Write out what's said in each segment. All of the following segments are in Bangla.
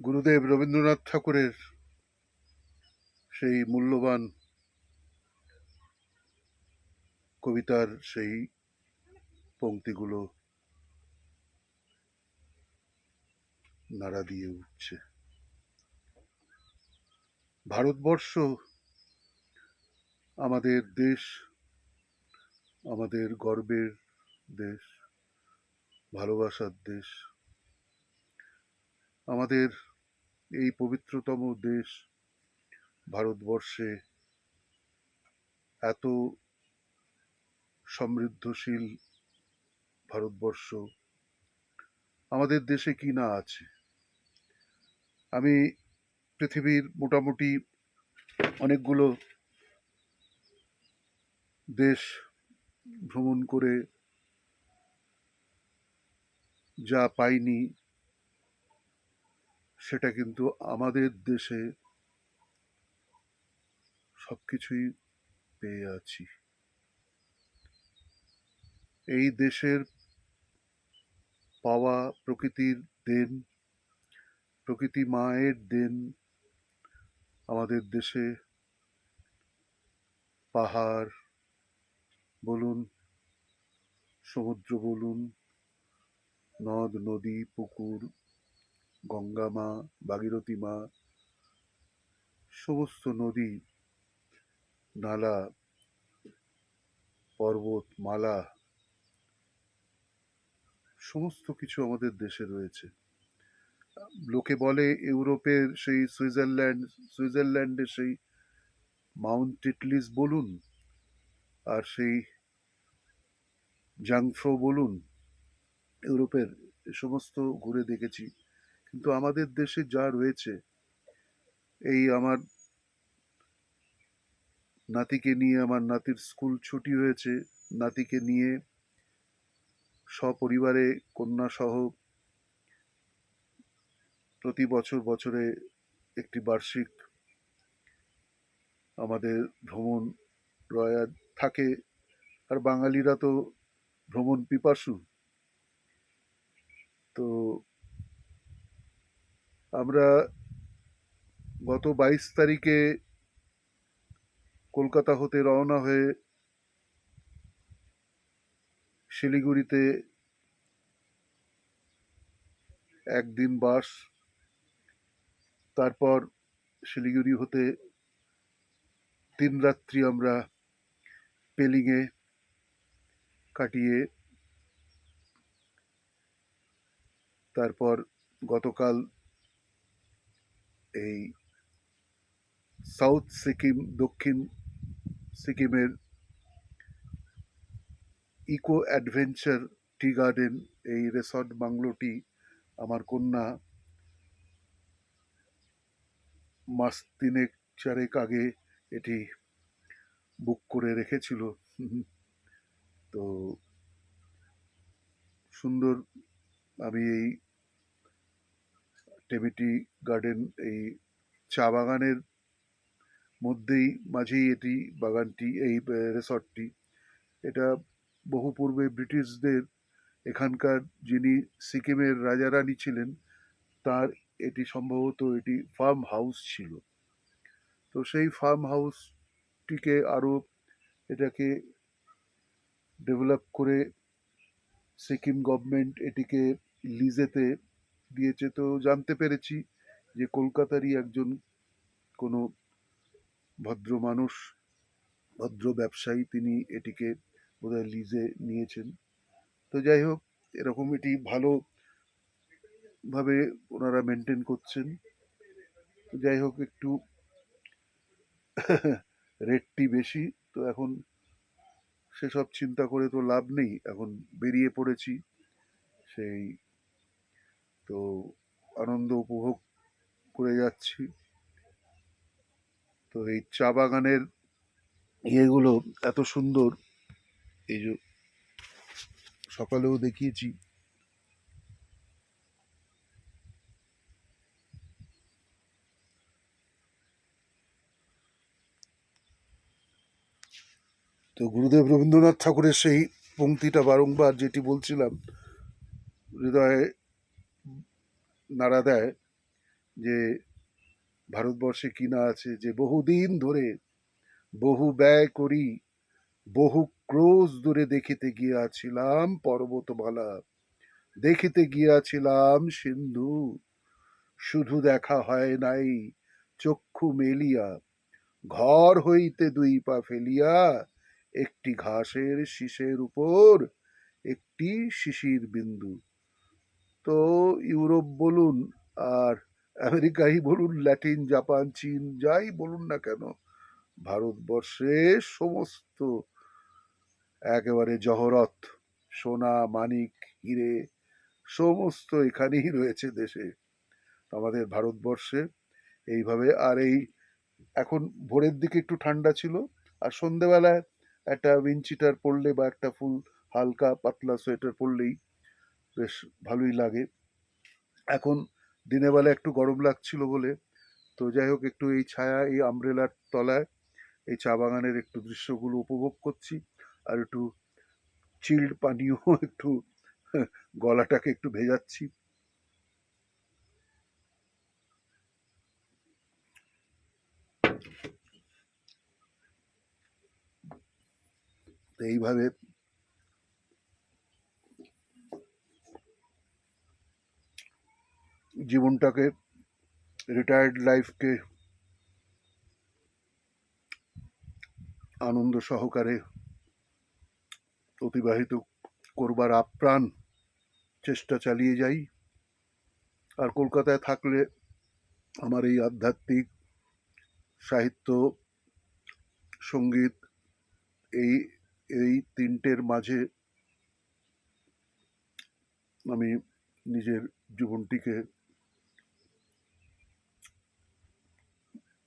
গুরুদেব রবীন্দ্রনাথ ঠাকুরের সেই মূল্যবান কবিতার সেই পংক্তিগুলো নাড়া দিয়ে উঠছে। ভারতবর্ষ আমাদের দেশ, আমাদের গর্বের দেশ, ভালোবাসার দেশ। আমাদের এই পবিত্রতম দেশ ভারতবর্ষে এত সমৃদ্ধশীল ভারতবর্ষ, আমাদের দেশে কি না আছে। আমি পৃথিবীর মোটামুটি অনেকগুলো দেশ ভ্রমণ করে যা পাইনি, সেটা কিন্তু আমাদের দেশে সবকিছুই পেয়ে আছি। এই দেশের পাওয়া প্রকৃতির দেন, প্রকৃতি মায়ের দেন। আমাদের দেশে পাহাড় বলুন, সমুদ্র বলুন, নদ নদী, পুকুর, গঙ্গা মা, ভাগীরথী মা, সমস্ত নদী নালা, পর্বত মালা, সমস্ত কিছু আমাদের দেশে রয়েছে। লোকে বলে ইউরোপের সেই সুইজারল্যান্ডের সেই মাউন্ট টিটলিস বলুন, আর সেই জাংফ্রো বলুন, ইউরোপের এ সমস্ত ঘুরে দেখেছি। কিন্তু আমাদের দেশে যা রয়েছে, এই আমার নাতিকে নিয়ে, আমার নাতির স্কুল ছুটি হয়েছে, নাতিকে নিয়ে সপরিবারে কন্যা সহ প্রতি বছরে একটি বার্ষিক আমাদের ভ্রমণ রয়া থাকে। আর বাঙালিরা তো ভ্রমণ পিপাসু। তো আমরা গত 22 তারিখে কলকাতা হতে রওনা হয়ে শিলিগুড়িতে একদিন বাস, তারপর শিলিগুড়ি হতে 3 রাত্রি আমরা পেলিংয়ে কাটিয়ে তারপর গতকাল এই সাউথ সিকিম, দক্ষিণ সিকিমের ইকো অ্যাডভেঞ্চার টি গার্ডেন, এই রিসর্ট বাংলোটি আমার কন্যা মাস 3-4 আগে এটি বুক করে রেখেছিল। তো সুন্দর, আমি এই টেমিটি গার্ডেন, এই চা বাগানের মধ্যেই মাঝেই এটি বাগানটি, এই রিসর্টটি। এটা বহু পূর্বে ব্রিটিশদের, এখানকার যিনি সিকিমের রাজা রানী ছিলেন, তার এটি সম্ভবত এটি ফার্ম হাউস ছিল। তো সেই ফার্ম হাউসটিকে আরো এটাকে ডেভেলপ করে সিকিম গভর্নমেন্ট এটিকে লিজেতে দিয়েছে। তো জানতে পেরেছি যে কলকাতারই একজন কোনো ভদ্র মানুষ, ভদ্র ব্যবসায়ী, তিনি এটিকে বোধহয় লিজে নিয়েছেন। তো যাই হোক, এরকম এটি ভালোভাবে ওনারা মেনটেন করছেন। যাই হোক, একটু রেটটি বেশি। তো এখন সেসব চিন্তা করে তো লাভ নেই, এখন বেরিয়ে পড়েছি। সেই তো আনন্দ উপভোগ করে যাচ্ছি। তো এই চা বাগানের ইয়েগুলো এত সুন্দর, এই যে সকালেও দেখিয়েছি। তো গুরুদেব রবীন্দ্রনাথ ঠাকুরের সেই পংক্তিটা বারংবার যেটি বলছিলাম, হৃদয়ে নাড়া দেয়, যে ভারতবর্ষে কিনা আছে, যে বহুদিন ধরে বহু ব্যয় করি বহু ক্রোশ দূরে দেখিতে গিয়াছিলাম পর্বতমালা, দেখিতে গিয়াছিলাম সিন্ধু, শুধু দেখা হয় নাই চক্ষু মেলিয়া, ঘর হইতে দুই পা ফেলিয়া একটি ঘাসের শীষের উপর একটি শিশির বিন্দু। তো ইউরোপ বলুন আর আমেরিকাই বলুন, ল্যাটিন, জাপান, চীন, যাই বলুন না কেন, ভারতবর্ষে সমস্ত একেবারে জহরত, সোনা, মানিক, হিরে সমস্ত এখানেই রয়েছে দেশে, আমাদের ভারতবর্ষে। এইভাবে আর এই এখন ভোরের দিকে একটু ঠান্ডা ছিল, আর সন্ধেবেলায় একটা উইন্ডচিটার পরলে বা একটা ফুল হালকা পাতলা সোয়েটার পরলেই বেশ ভালোই লাগে। এখন দিনের বেলা একটু গরম লাগছিল বলে, তো যাই হোক, একটু এই ছায়া, এই আমব্রেলার তলায় এই চা বাগানের একটু দৃশ্যগুলো উপভোগ করছি, আর একটু চিল্ড পানীয় একটু গলাটাকে একটু ভেজাচ্ছি। তো এইভাবে জীবনটাকে, রিটায়ার্ড লাইফকে আনন্দ সহকারে অতিবাহিত করবার আপ্রাণ চেষ্টা চালিয়ে যাই। আর কলকাতায় থাকলে আমার এই আধ্যাত্মিক, সাহিত্য, সঙ্গীত, এই এই তিনটের মাঝে আমি নিজের জীবনটিকে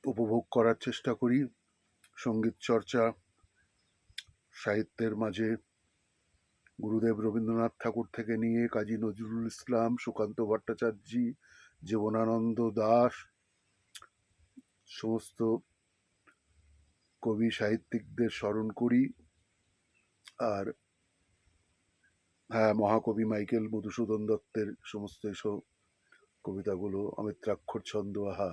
উপভোগ করার চেষ্টা করি। সঙ্গীত চর্চা, সাহিত্যের মাঝে গুরুদেব রবীন্দ্রনাথ ঠাকুর থেকে নিয়ে কাজী নজরুল ইসলাম, সুকান্ত ভট্টাচার্য, জীবনানন্দ দাশ, সমস্ত কবি সাহিত্যিকদের স্মরণ করি। আর হ্যাঁ, মহাকবি মাইকেল মধুসূদন দত্তের সমস্ত এসব কবিতাগুলো, অমিত্রাক্ষর ছন্দ, আহা।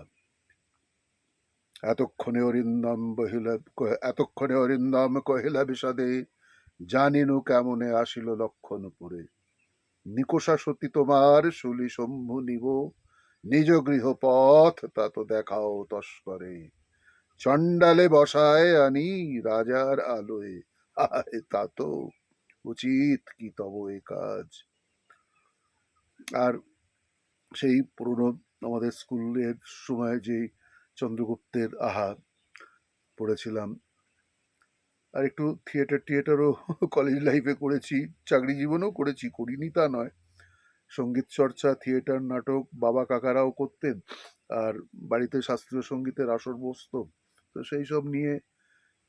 এতক্ষণে অরিন্দম কহিলা বিষাদে, জানিনু কেমনে আসিল লক্ষণপুরে, নিকষা সতী তোমার শুলি শম্ভু নিব, নিজ গৃহ পথ তা তো দেখাও তস্করে, চণ্ডালে বসায় আনি রাজার আলোয়, আয় তা তো উচিত কি তব এ কাজ। আর সেই পুরনো আমাদের স্কুলের সময় যে চন্দ্রগুপ্তের আহা পড়েছিলাম। আর একটু থিয়েটারও কলেজ লাইফে করেছি, চাকরি জীবনেও করেছি, করিনি তা নয়। সঙ্গীত চর্চা, থিয়েটার, নাটক বাবা কাকারাও করতেন, আর বাড়িতে শাস্ত্রীয় সঙ্গীতের আসর বসত, তো সেই সব নিয়ে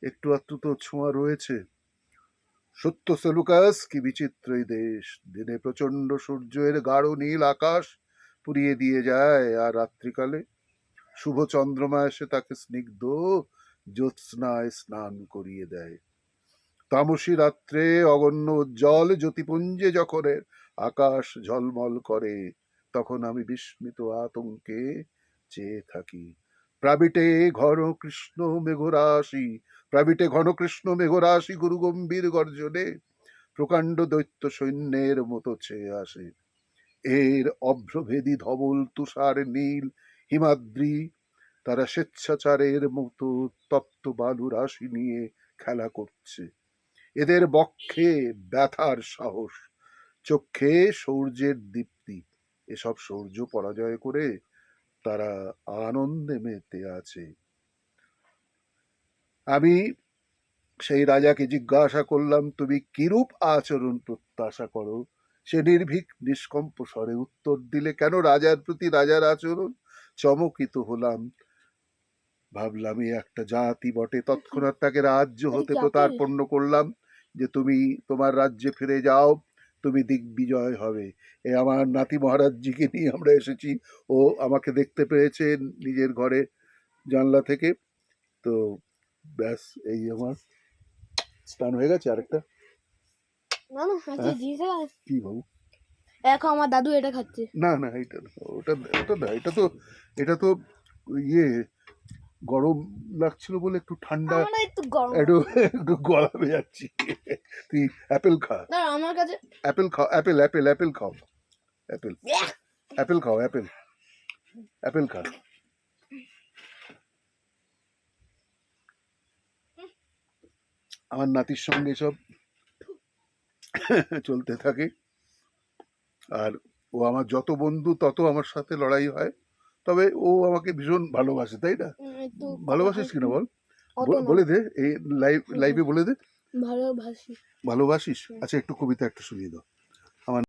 একটু আধটু তো ছোঁয়া রয়েছে। সত্য সেলুকাস, কি বিচিত্র এই দেশ, দিনে প্রচন্ড সূর্যের গাঢ় নীল আকাশ পুড়িয়ে দিয়ে যায়, আর রাত্রিকালে শুভ চন্দ্রমা এসে তাকে স্নিগ্ধ জ্যোৎস্নায় স্নান করিয়ে দেয়। তামসী রাত্রে অগণ্য উজ্জ্বল জ্যোতিপুঞ্জে যখন আকাশ ঝলমল করে, তখন আমি বিস্মিত আতঙ্কে চেয়ে থাকি। প্রাবিটে ঘন কৃষ্ণ মেঘরাশি, প্রাবিটে ঘন কৃষ্ণ মেঘরাশি গুরু গম্ভীর গর্জনে প্রকাণ্ড দৈত্য সৈন্যের মতো চেয়ে আসে। এর অভ্রভেদী ধবল তুষার নীল হিমাদ্রি, তারা স্বেচ্ছাচারের মতো তপ্ত বালু রাশি নিয়ে খেলা করছে। এদের বক্ষে ব্যথার সাহস, চক্ষে সূর্যের দীপ্তি, এসব সূর্য পরাজয় করে তারা আনন্দে মেতে আছে। আমি সেই রাজাকে জিজ্ঞাসা করলাম, তুমি কিরূপ আচরণ প্রত্যাশা করো? সে নির্ভীক নিষ্কম্প স্বরে উত্তর দিলে, কেন রাজার প্রতি রাজার আচরণ? চমকিত হলাম, ভাবলাম এ একটা জাতি বটে। তৎক্ষণাৎ তাকে রাজ্য হতে প্রতারপন্ন করলাম, যে তুমি তোমার রাজ্যে ফিরে যাও, তুমি দিগ্বিজয় হবে। এ আমার নাতি মহারাজজিকে নিয়ে আমরা এসেছি, ও আমাকে দেখতে পেয়েছে নিজের ঘরে জানলা থেকে। তো ব্যাস, এই আমার স্নান হয়ে গেছে। আরেকটা কি বাবু? এখন আমার দাদু এটা খাচ্ছে। না না, এটা না, ওটা ওটা না, এটা তো ইয়ে গরম লাগছিল বলে একটু ঠান্ডা, আমার একটু গরম একটু লাগছে। একটু গলা যাচ্ছি। তুই অ্যাপেল খা, না আমার কাছে অ্যাপেল খাও, অ্যাপেল অ্যাপেল অ্যাপেল খাও, অ্যাপেল, অ্যাপেল খাও, অ্যাপেল, অ্যাপেল খা। আমার নাতির সঙ্গে সব চলতে থাকে, আর ও আমার যত বন্ধু তত আমার সাথে লড়াই হয়, তবে ও আমাকে ভীষণ ভালোবাসে, তাই না? একটু কলা ভালোবাসিস খাই। কিনা বল, অত না, বলে দে, এই লাইভে বলে দে, ভালোবাসি। ভালোবাসিস। আচ্ছা একটু কবিতা একটা শুনিয়ে দাও।